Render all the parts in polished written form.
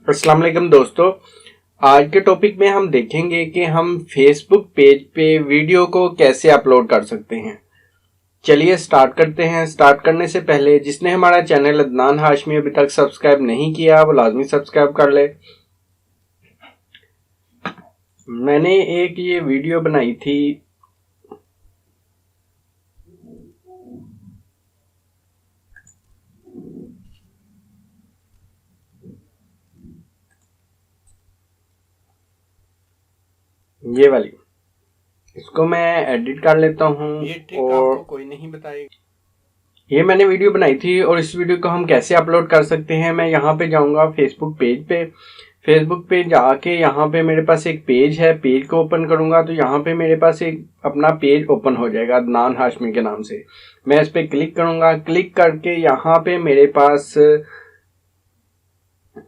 अस्सलाम वालेकुम दोस्तों, आज के टॉपिक में हम देखेंगे कि हम फेसबुक पेज पे वीडियो को कैसे अपलोड कर सकते हैं। चलिए स्टार्ट करते हैं। स्टार्ट करने से पहले जिसने हमारा चैनल अदनान हाशमी अभी तक सब्सक्राइब नहीं किया वो लाजमी सब्सक्राइब कर ले। मैंने एक ये वीडियो बनाई थी, ये वाली, इसको मैं एडिट कर लेता हूँ और आपको कोई नहीं बताएगा। ये मैंने वीडियो बनाई थी और इस वीडियो को हम कैसे अपलोड कर सकते हैं। मैं यहाँ पे जाऊँगा फेसबुक पेज पे। फेसबुक पे जाके यहाँ पे मेरे पास एक पेज है, पेज को ओपन करूँगा तो यहाँ पे मेरे पास एक अपना पेज ओपन हो जाएगा अदनान हाशमी के नाम से। मैं इस पर क्लिक करूँगा। क्लिक करके यहाँ पे मेरे पास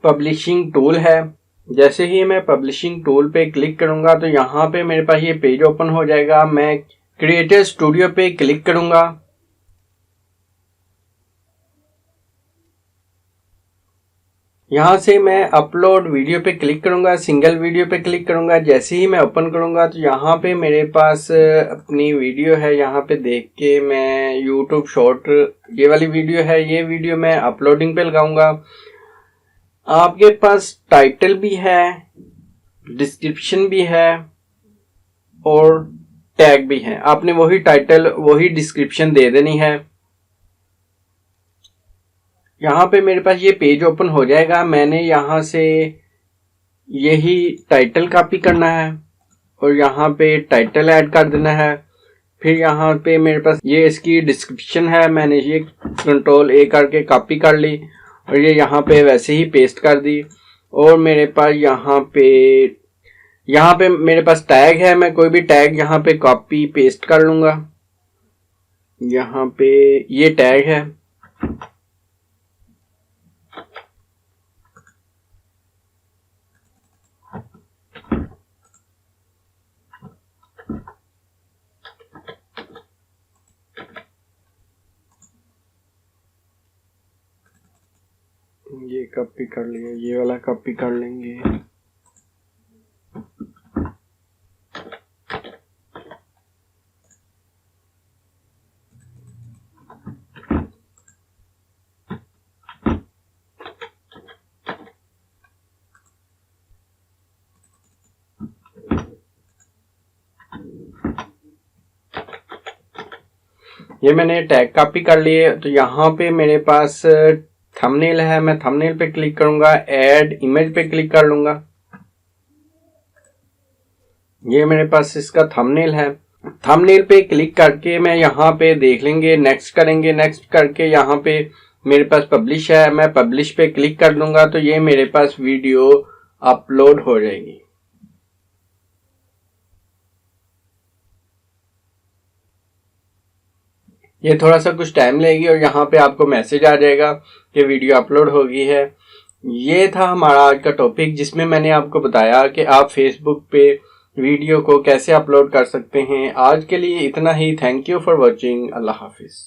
पब्लिशिंग टूल है। जैसे ही मैं पब्लिशिंग टूल पे क्लिक करूँगा तो यहाँ पे मेरे पास ये पेज ओपन हो जाएगा। मैं क्रिएटर स्टूडियो पे क्लिक करूँगा। यहाँ से मैं अपलोड वीडियो पे क्लिक करूँगा, सिंगल वीडियो पे क्लिक करूँगा। जैसे ही मैं ओपन करूँगा तो यहाँ पे मेरे पास अपनी वीडियो है। यहाँ पे देख के मैं यूट्यूब शॉर्ट, ये वाली वीडियो है, ये वीडियो मैं अपलोडिंग पे लगाऊंगा। आपके पास टाइटल भी है, डिस्क्रिप्शन भी है और टैग भी है। आपने वही टाइटल वही डिस्क्रिप्शन दे देनी है। यहाँ पे मेरे पास ये पेज ओपन हो जाएगा। मैंने यहाँ से यही टाइटल कॉपी करना है और यहाँ पे टाइटल ऐड कर देना है। फिर यहाँ पे मेरे पास ये इसकी डिस्क्रिप्शन है, मैंने ये कंट्रोल ए करके कॉपी कर ली और ये यहाँ पे वैसे ही पेस्ट कर दी। और मेरे पास यहाँ पे मेरे पास टैग है, मैं कोई भी टैग यहाँ पे कॉपी पेस्ट कर लूँगा। यहाँ पे ये टैग है, ये कॉपी कर लिया, ये वाला कॉपी कर लेंगे। ये मैंने टैग कॉपी कर लिए। तो यहाँ पे मेरे पास थंबनेल है, मैं थंबनेल पे क्लिक करूंगा, ऐड इमेज पे क्लिक कर लूंगा। ये मेरे पास इसका थंबनेल है। थंबनेल पे क्लिक करके मैं यहाँ पे देख लेंगे, नेक्स्ट करेंगे। नेक्स्ट करके यहाँ पे मेरे पास पब्लिश है, मैं पब्लिश पे क्लिक कर दूंगा तो ये मेरे पास वीडियो अपलोड हो जाएगी। ये थोड़ा सा कुछ टाइम लेगी और यहाँ पे आपको मैसेज आ जाएगा कि वीडियो अपलोड हो गई है। ये था हमारा आज का टॉपिक जिसमें मैंने आपको बताया कि आप फेसबुक पे वीडियो को कैसे अपलोड कर सकते हैं। आज के लिए इतना ही। Thank you for watching. अल्लाह हाफिज।